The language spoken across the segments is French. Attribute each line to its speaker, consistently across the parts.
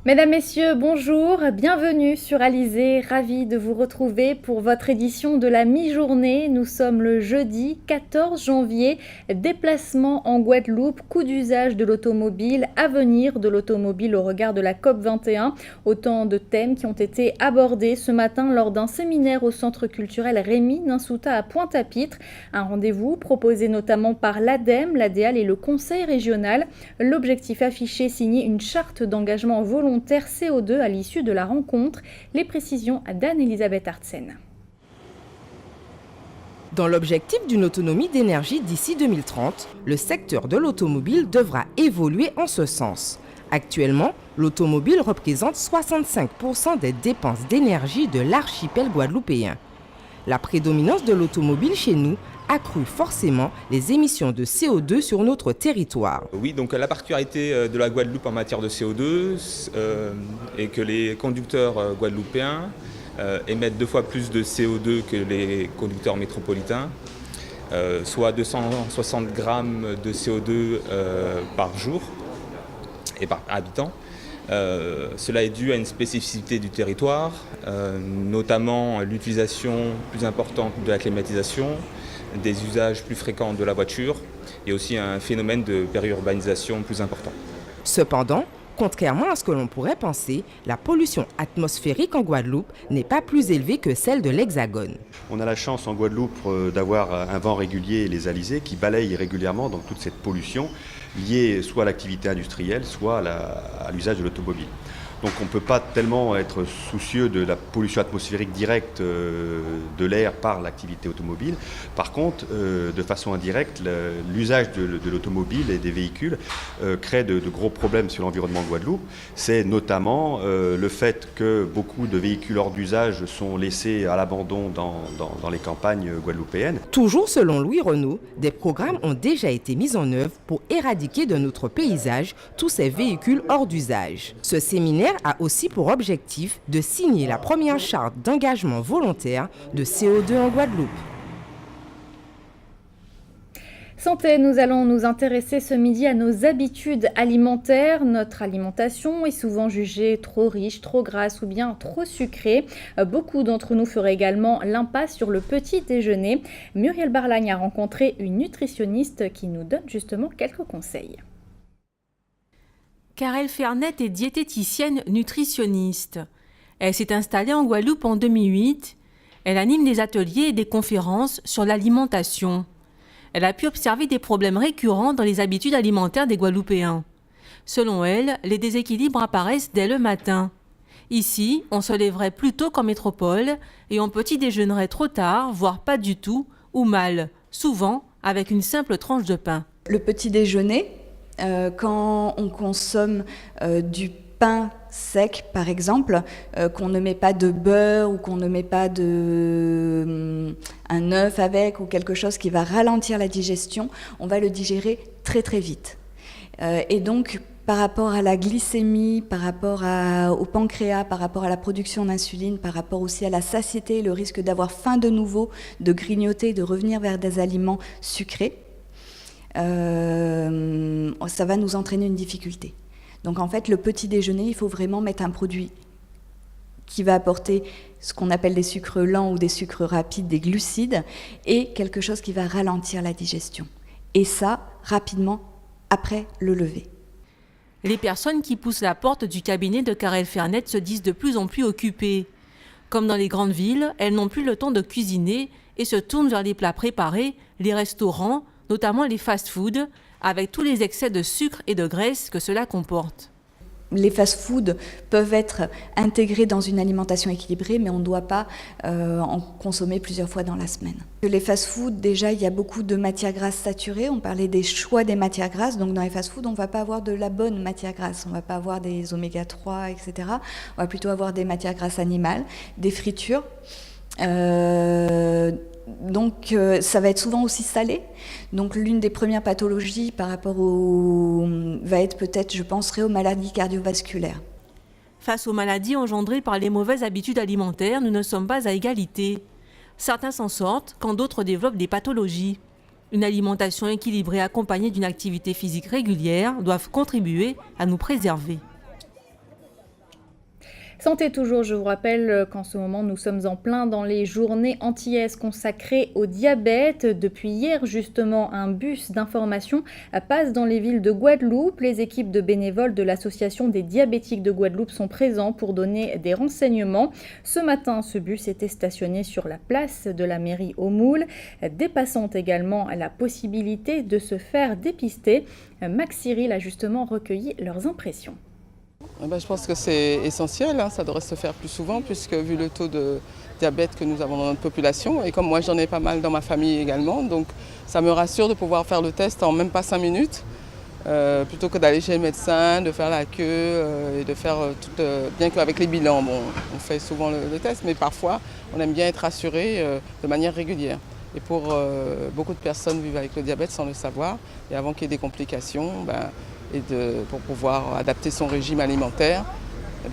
Speaker 1: Mesdames, Messieurs, bonjour, bienvenue sur Alizé, ravi de vous retrouver pour votre édition de la mi-journée. Nous sommes le jeudi 14 janvier, déplacement en Guadeloupe, coût d'usage de l'automobile, avenir de l'automobile au regard de la COP21. Autant de thèmes qui ont été abordés ce matin lors d'un séminaire au Centre culturel Rémy Ninsouta à Pointe-à-Pitre. Un rendez-vous proposé notamment par l'ADEME, l'ADEAL et le Conseil régional. L'objectif affiché, signer une charte d'engagement volontaire CO2 à l'issue de la rencontre. Les précisions d'Anne-Elisabeth Artsen.
Speaker 2: Dans l'objectif d'une autonomie d'énergie d'ici 2030, le secteur de l'automobile devra évoluer en ce sens. Actuellement, l'automobile représente 65% des dépenses d'énergie de l'archipel guadeloupéen. La prédominance de l'automobile chez nous accrue forcément les émissions de CO2 sur notre territoire.
Speaker 3: Oui, donc la particularité de la Guadeloupe en matière de CO2 est que les conducteurs guadeloupéens émettent 2 fois plus de CO2 que les conducteurs métropolitains, soit 260 grammes de CO2 par jour et par habitant. Cela est dû à une spécificité du territoire, notamment l'utilisation plus importante de la climatisation, des usages plus fréquents de la voiture et aussi un phénomène de périurbanisation plus important.
Speaker 2: Cependant, contrairement à ce que l'on pourrait penser, la pollution atmosphérique en Guadeloupe n'est pas plus élevée que celle de l'Hexagone.
Speaker 4: On a la chance en Guadeloupe d'avoir un vent régulier, les alizés, qui balayent régulièrement donc toute cette pollution liée soit à l'activité industrielle, soit à l'usage de l'automobile. Donc on ne peut pas tellement être soucieux de la pollution atmosphérique directe de l'air par l'activité automobile. Par contre, de façon indirecte, l'usage de l'automobile et des véhicules crée de gros problèmes sur l'environnement en Guadeloupe. C'est notamment le fait que beaucoup de véhicules hors d'usage sont laissés à l'abandon dans les campagnes guadeloupéennes.
Speaker 2: Toujours selon Louis Renaud, des programmes ont déjà été mis en œuvre pour éradiquer de notre paysage tous ces véhicules hors d'usage. Ce séminaire a aussi pour objectif de signer la première charte d'engagement volontaire de CO2 en Guadeloupe.
Speaker 1: Santé, nous allons nous intéresser ce midi à nos habitudes alimentaires. Notre alimentation est souvent jugée trop riche, trop grasse ou bien trop sucrée. Beaucoup d'entre nous feraient également l'impasse sur le petit déjeuner. Muriel Barlagne a rencontré une nutritionniste qui nous donne justement quelques conseils.
Speaker 5: Karel Fernet est diététicienne nutritionniste. Elle s'est installée en Guadeloupe en 2008. Elle anime des ateliers et des conférences sur l'alimentation. Elle a pu observer des problèmes récurrents dans les habitudes alimentaires des Guadeloupéens. Selon elle, les déséquilibres apparaissent dès le matin. Ici, on se lèverait plus tôt qu'en métropole et on petit déjeunerait trop tard, voire pas du tout, ou mal, souvent avec une simple tranche de pain.
Speaker 6: Le petit déjeuner, quand on consomme du pain sec, par exemple, qu'on ne met pas de beurre ou qu'on ne met pas un œuf avec ou quelque chose qui va ralentir la digestion, on va le digérer très très vite. Et donc, par rapport à la glycémie, par rapport au pancréas, par rapport à la production d'insuline, par rapport aussi à la satiété, le risque d'avoir faim de nouveau, de grignoter, de revenir vers des aliments sucrés, ça va nous entraîner une difficulté. Donc en fait, le petit déjeuner, il faut vraiment mettre un produit qui va apporter ce qu'on appelle des sucres lents ou des sucres rapides, des glucides, et quelque chose qui va ralentir la digestion. Et ça, rapidement, après le lever.
Speaker 5: Les personnes qui poussent la porte du cabinet de Karel Fernet se disent de plus en plus occupées. Comme dans les grandes villes, elles n'ont plus le temps de cuisiner et se tournent vers les plats préparés, les restaurants, notamment les fast-foods, avec tous les excès de sucre et de graisse que cela comporte.
Speaker 6: Les fast-foods peuvent être intégrés dans une alimentation équilibrée, mais on ne doit pas en consommer plusieurs fois dans la semaine. Les fast-foods, déjà, il y a beaucoup de matières grasses saturées. On parlait des choix des matières grasses. Donc, dans les fast-foods, on ne va pas avoir de la bonne matière grasse. On ne va pas avoir des oméga 3, etc. On va plutôt avoir des matières grasses animales, des fritures. Donc ça va être souvent aussi salé. Donc l'une des premières pathologies par rapport va être peut-être, je penserais, aux maladies cardiovasculaires.
Speaker 5: Face aux maladies engendrées par les mauvaises habitudes alimentaires, nous ne sommes pas à égalité. Certains s'en sortent quand d'autres développent des pathologies. Une alimentation équilibrée accompagnée d'une activité physique régulière doivent contribuer à nous préserver.
Speaker 1: Santé toujours, je vous rappelle qu'en ce moment nous sommes en plein dans les journées antillaises consacrées au diabète. Depuis hier justement, un bus d'information passe dans les villes de Guadeloupe. Les équipes de bénévoles de l'association des diabétiques de Guadeloupe sont présents pour donner des renseignements. Ce matin, ce bus était stationné sur la place de la mairie au Moule, dépassant également la possibilité de se faire dépister. Max Cyril a justement recueilli leurs impressions.
Speaker 7: Je pense que c'est essentiel, ça devrait se faire plus souvent puisque vu le taux de diabète que nous avons dans notre population et comme moi j'en ai pas mal dans ma famille également, donc ça me rassure de pouvoir faire le test en même pas 5 minutes plutôt que d'aller chez le médecin, de faire la queue et de faire tout, bien qu'avec les bilans, on fait souvent le test mais parfois on aime bien être rassuré de manière régulière. Et pour beaucoup de personnes vivent avec le diabète sans le savoir et avant qu'il y ait des complications, pour pouvoir adapter son régime alimentaire,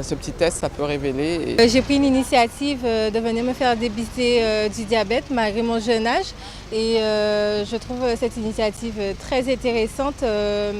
Speaker 7: ce petit test, ça peut révéler.
Speaker 8: J'ai pris une initiative de venir me faire dépister du diabète malgré mon jeune âge et je trouve cette initiative très intéressante,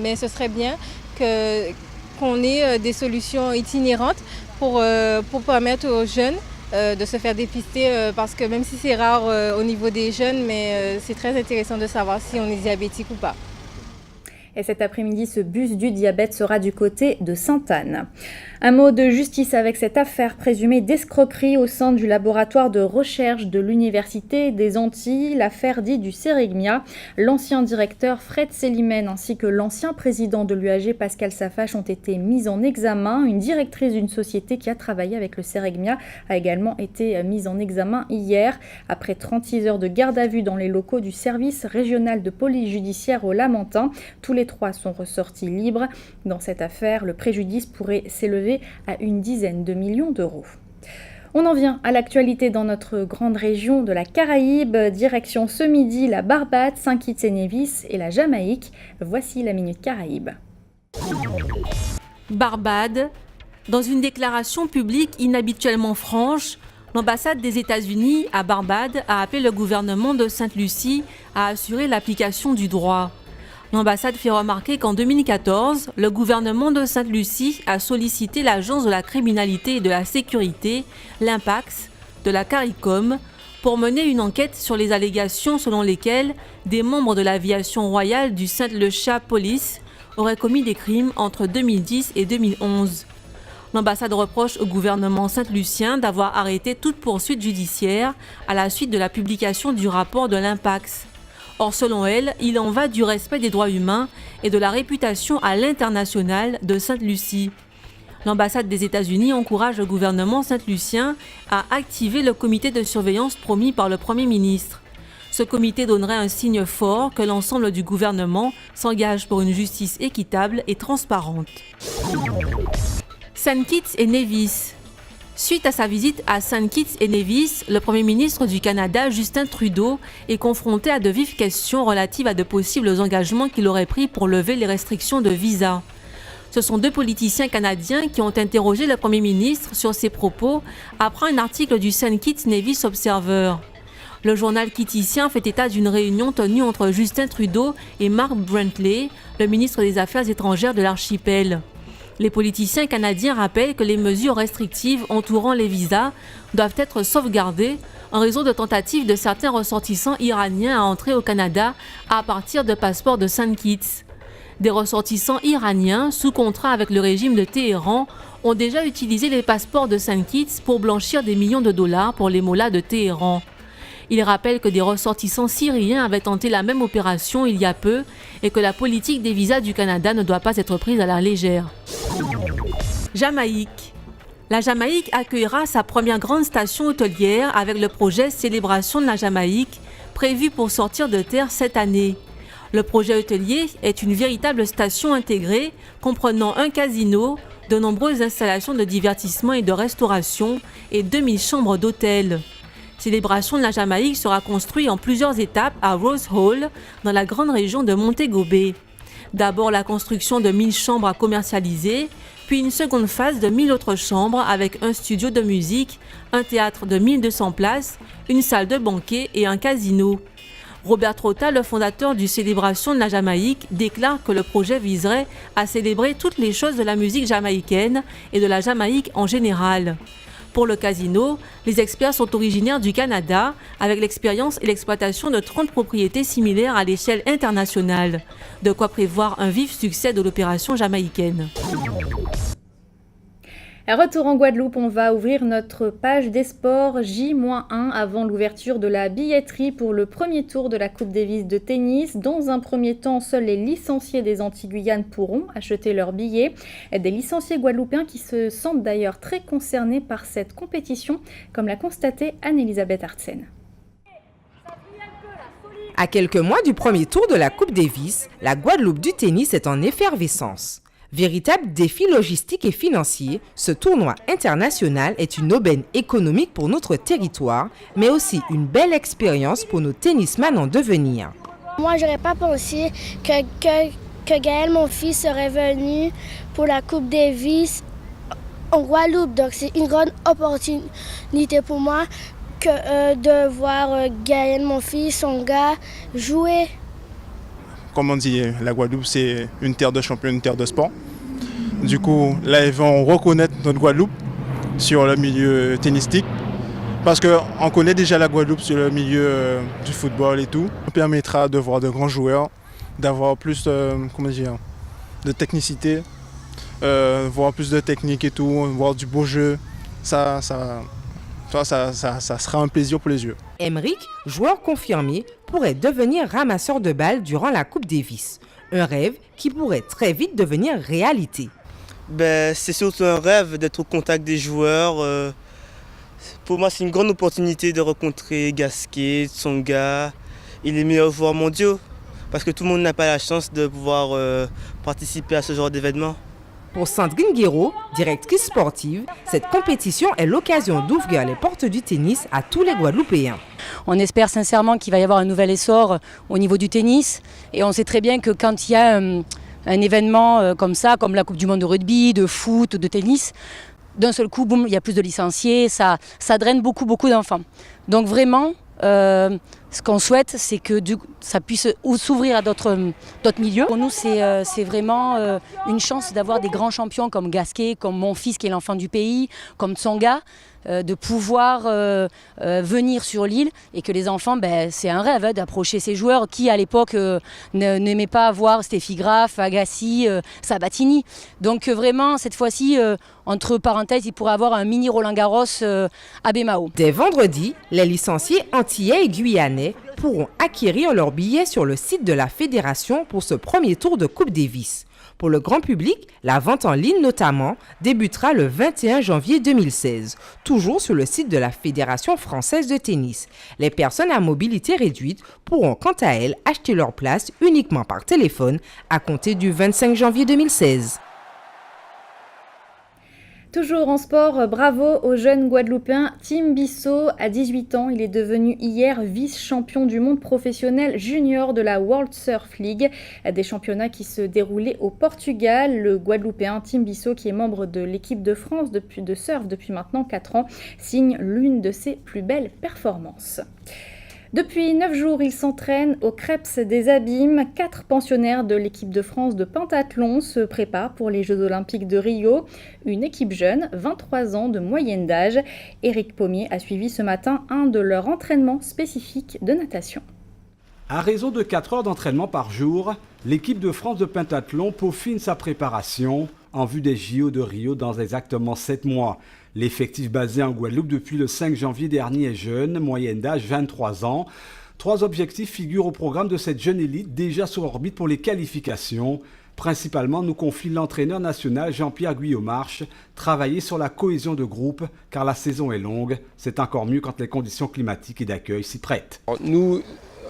Speaker 8: mais ce serait bien qu'on ait des solutions itinérantes pour permettre aux jeunes de se faire dépister parce que même si c'est rare au niveau des jeunes, mais c'est très intéressant de savoir si on est diabétique ou pas.
Speaker 1: Et cet après-midi, ce bus du diabète sera du côté de Sainte-Anne. Un mot de justice avec cette affaire présumée d'escroquerie au sein du laboratoire de recherche de l'Université des Antilles, l'affaire dite du Cérégmia. L'ancien directeur Fred Célimène ainsi que l'ancien président de l'UAG Pascal Safache ont été mis en examen. Une directrice d'une société qui a travaillé avec le Cérégmia a également été mise en examen hier. Après 36 heures de garde à vue dans les locaux du service régional de police judiciaire au Lamentin, tous les 3 sont ressortis libres. Dans cette affaire, le préjudice pourrait s'élever à une dizaine de millions d'euros. On en vient à l'actualité dans notre grande région de la Caraïbe. Direction ce midi la Barbade, Saint-Kitts et Nevis et la Jamaïque. Voici la Minute Caraïbe.
Speaker 5: Barbade. Dans une déclaration publique inhabituellement franche, l'ambassade des États-Unis à Barbade a appelé le gouvernement de Sainte-Lucie à assurer l'application du droit. L'ambassade fait remarquer qu'en 2014, le gouvernement de Sainte-Lucie a sollicité l'Agence de la criminalité et de la sécurité, l'Impax, de la CARICOM, pour mener une enquête sur les allégations selon lesquelles des membres de l'aviation royale du Saint-Lucia Police auraient commis des crimes entre 2010 et 2011. L'ambassade reproche au gouvernement saint-lucien d'avoir arrêté toute poursuite judiciaire à la suite de la publication du rapport de l'Impax. Or, selon elle, il en va du respect des droits humains et de la réputation à l'international de Sainte-Lucie. L'ambassade des États-Unis encourage le gouvernement saint-lucien à activer le comité de surveillance promis par le Premier ministre. Ce comité donnerait un signe fort que l'ensemble du gouvernement s'engage pour une justice équitable et transparente. Saint Kitts et Nevis. Suite à sa visite à Saint Kitts et Nevis, le Premier ministre du Canada, Justin Trudeau, est confronté à de vives questions relatives à de possibles engagements qu'il aurait pris pour lever les restrictions de visa. Ce sont 2 politiciens canadiens qui ont interrogé le Premier ministre sur ses propos après un article du Saint Kitts Nevis Observer. Le journal kittitien fait état d'une réunion tenue entre Justin Trudeau et Mark Brantley, le ministre des Affaires étrangères de l'archipel. Les politiciens canadiens rappellent que les mesures restrictives entourant les visas doivent être sauvegardées en raison de tentatives de certains ressortissants iraniens à entrer au Canada à partir de passeports de Saint Kitts. Des ressortissants iraniens sous contrat avec le régime de Téhéran ont déjà utilisé les passeports de Saint Kitts pour blanchir des millions de dollars pour les mollahs de Téhéran. Il rappelle que des ressortissants syriens avaient tenté la même opération il y a peu et que la politique des visas du Canada ne doit pas être prise à la légère. Jamaïque. La Jamaïque accueillera sa première grande station hôtelière avec le projet Célébration de la Jamaïque, prévu pour sortir de terre cette année. Le projet hôtelier est une véritable station intégrée comprenant un casino, de nombreuses installations de divertissement et de restauration et 2000 chambres d'hôtel. Célébration de la Jamaïque sera construit en plusieurs étapes à Rose Hall, dans la grande région de Montego Bay. D'abord la construction de 1000 chambres à commercialiser, puis une seconde phase de 1000 autres chambres avec un studio de musique, un théâtre de 1200 places, une salle de banquet et un casino. Robert Trotta, le fondateur du Célébration de la Jamaïque, déclare que le projet viserait à célébrer toutes les choses de la musique jamaïcaine et de la Jamaïque en général. Pour le casino, les experts sont originaires du Canada, avec l'expérience et l'exploitation de 30 propriétés similaires à l'échelle internationale. De quoi prévoir un vif succès de l'opération jamaïcaine.
Speaker 1: Retour en Guadeloupe, on va ouvrir notre page des sports J-1 avant l'ouverture de la billetterie pour le premier tour de la Coupe Davis de tennis. Dans un premier temps, seuls les licenciés des Antilles-Guyane pourront acheter leurs billets. Des licenciés guadeloupéens qui se sentent d'ailleurs très concernés par cette compétition, comme l'a constaté Anne-Elisabeth Artsen.
Speaker 2: À quelques mois du premier tour de la Coupe Davis, la Guadeloupe du tennis est en effervescence. Véritable défi logistique et financier, ce tournoi international est une aubaine économique pour notre territoire, mais aussi une belle expérience pour nos tennisman en devenir.
Speaker 9: Moi, j'aurais pas pensé que Gaël, mon fils, serait venu pour la Coupe Davis en Guadeloupe. Donc, c'est une grande opportunité pour moi de voir Gaël, mon fils, son gars, jouer.
Speaker 10: Comme on dit, la Guadeloupe, c'est une terre de champions, une terre de sport. Du coup, là, ils vont reconnaître notre Guadeloupe sur le milieu tennistique. Parce qu'on connaît déjà la Guadeloupe sur le milieu du football et tout. Ça permettra de voir de grands joueurs, d'avoir plus de technicité, voir plus de technique et tout, voir du beau jeu. Ça sera un plaisir pour les yeux.
Speaker 2: Emeric, joueur confirmé, pourrait devenir ramasseur de balles durant la Coupe Davis. Un rêve qui pourrait très vite devenir réalité.
Speaker 11: C'est surtout un rêve d'être au contact des joueurs. Pour moi, c'est une grande opportunité de rencontrer Gasquet, Tsonga et les meilleurs joueurs mondiaux. Parce que tout le monde n'a pas la chance de pouvoir participer à ce genre d'événement.
Speaker 2: Pour Sandrine Guéraud, directrice sportive, cette compétition est l'occasion d'ouvrir les portes du tennis à tous les Guadeloupéens.
Speaker 12: On espère sincèrement qu'il va y avoir un nouvel essor au niveau du tennis. Et on sait très bien que quand il y a un événement comme ça, comme la Coupe du Monde de rugby, de foot, de tennis, d'un seul coup, boum, il y a plus de licenciés, ça draine beaucoup d'enfants. Donc vraiment, ce qu'on souhaite, c'est que ça puisse s'ouvrir à d'autres milieux. Pour nous, c'est vraiment une chance d'avoir des grands champions comme Gasquet, comme mon fils qui est l'enfant du pays, comme Tsonga, de pouvoir venir sur l'île et que les enfants, c'est un rêve d'approcher ces joueurs qui à l'époque n'aimaient pas voir Steffi Graf, Agassi, Sabatini. Donc vraiment, cette fois-ci, entre parenthèses, il pourrait avoir un mini Roland-Garros à Bémao.
Speaker 2: Dès vendredi, les licenciés antillais et guyanais pourront acquérir leurs billets sur le site de la Fédération pour ce premier tour de Coupe Davis. Pour le grand public, la vente en ligne notamment débutera le 21 janvier 2016, toujours sur le site de la Fédération française de tennis. Les personnes à mobilité réduite pourront quant à elles acheter leur place uniquement par téléphone à compter du 25 janvier 2016.
Speaker 1: Toujours en sport, bravo au jeune Guadeloupéen Tim Bissot. À 18 ans, il est devenu hier vice-champion du monde professionnel junior de la World Surf League, des championnats qui se déroulaient au Portugal. Le Guadeloupéen Tim Bissot, qui est membre de l'équipe de France de surf depuis maintenant 4 ans, signe l'une de ses plus belles performances. Depuis 9 jours, il s'entraîne au Creps des Abîmes. 4 pensionnaires de l'équipe de France de pentathlon se préparent pour les Jeux Olympiques de Rio. Une équipe jeune, 23 ans de moyenne d'âge. Éric Pommier a suivi ce matin un de leurs entraînements spécifiques de natation.
Speaker 13: À raison de 4 heures d'entraînement par jour, l'équipe de France de pentathlon peaufine sa préparation en vue des JO de Rio dans exactement 7 mois. L'effectif basé en Guadeloupe depuis le 5 janvier dernier est jeune, moyenne d'âge 23 ans. 3 objectifs figurent au programme de cette jeune élite déjà sur orbite pour les qualifications. Principalement, nous confie l'entraîneur national Jean-Pierre Guyot-Marche, travailler sur la cohésion de groupe car la saison est longue. C'est encore mieux quand les conditions climatiques et d'accueil s'y prêtent.
Speaker 14: Nous,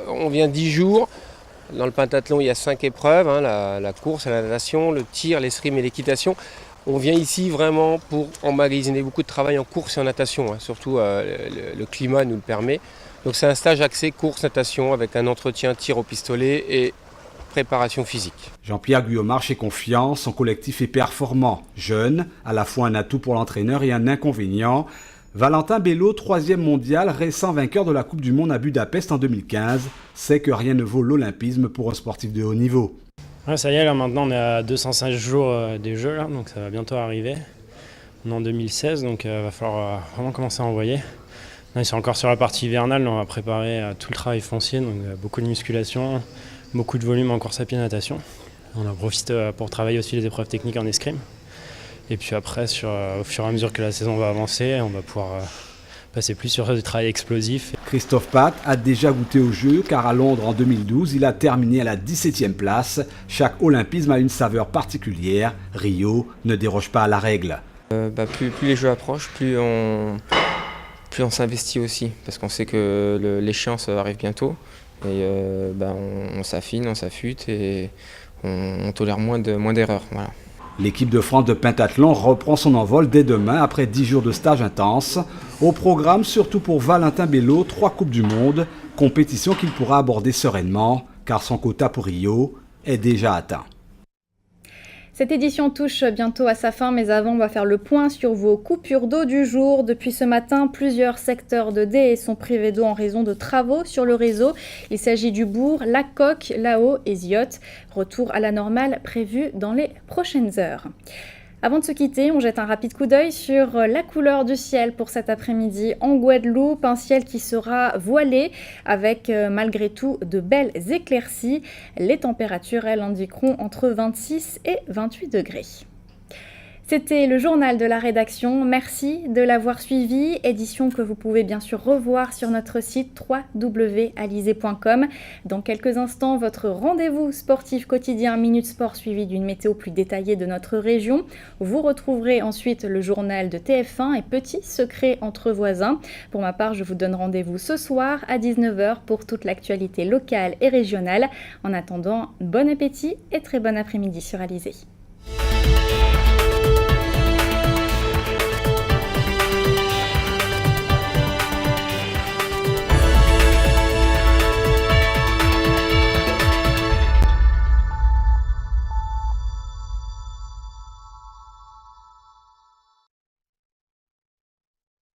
Speaker 14: on vient 10 jours. Dans le pentathlon, il y a 5 épreuves, la course, la natation, le tir, l'escrime et l'équitation. On vient ici vraiment pour emmagasiner beaucoup de travail en course et en natation, surtout le climat nous le permet. Donc c'est un stage axé course-natation avec un entretien tir au pistolet et préparation physique.
Speaker 13: Jean-Pierre Guyot-Marche est confiant, son collectif est performant, jeune, à la fois un atout pour l'entraîneur et un inconvénient. Valentin Bello, 3e mondial, récent vainqueur de la Coupe du Monde à Budapest en 2015, sait que rien ne vaut l'olympisme pour un sportif de haut niveau.
Speaker 15: Ouais, ça y est, là maintenant on est à 205 jours des Jeux, là, donc ça va bientôt arriver. On est en 2016, donc il va falloir vraiment commencer à envoyer. Là, ils sont encore sur la partie hivernale, on va préparer tout le travail foncier, donc beaucoup de musculation, beaucoup de volume en course à pied natation. On en profite pour travailler aussi les épreuves techniques en escrime. Et puis après, au fur et à mesure que la saison va avancer, on va pouvoir passer plus sur du travail explosif.
Speaker 13: Christophe Path a déjà goûté au jeu car à Londres en 2012, il a terminé à la 17e place. Chaque olympisme a une saveur particulière. Rio ne déroge pas à la règle.
Speaker 16: Plus les jeux approchent, plus on s'investit aussi, parce qu'on sait que l'échéance arrive bientôt. Et on s'affine, on s'affûte et on tolère moins d'erreurs. Voilà.
Speaker 13: L'équipe de France de pentathlon reprend son envol dès demain après 10 jours de stage intense. Au programme, surtout pour Valentin Bello, 3 Coupes du Monde, compétition qu'il pourra aborder sereinement car son quota pour Rio est déjà atteint.
Speaker 1: Cette édition touche bientôt à sa fin, mais avant, on va faire le point sur vos coupures d'eau du jour. Depuis ce matin, plusieurs secteurs de Dé sont privés d'eau en raison de travaux sur le réseau. Il s'agit du Bourg, La Coque, Lao et Ziotte. Retour à la normale prévu dans les prochaines heures. Avant de se quitter, on jette un rapide coup d'œil sur la couleur du ciel pour cet après-midi en Guadeloupe. Un ciel qui sera voilé avec malgré tout de belles éclaircies. Les températures, elles, indiqueront entre 26 et 28 degrés. C'était le journal de la rédaction. Merci de l'avoir suivi. Édition que vous pouvez bien sûr revoir sur notre site www.alizé.com. Dans quelques instants, votre rendez-vous sportif quotidien Minute Sport suivi d'une météo plus détaillée de notre région. Vous retrouverez ensuite le journal de TF1 et Petit secret entre voisins. Pour ma part, je vous donne rendez-vous ce soir à 19h pour toute l'actualité locale et régionale. En attendant, bon appétit et très bon après-midi sur Alizé.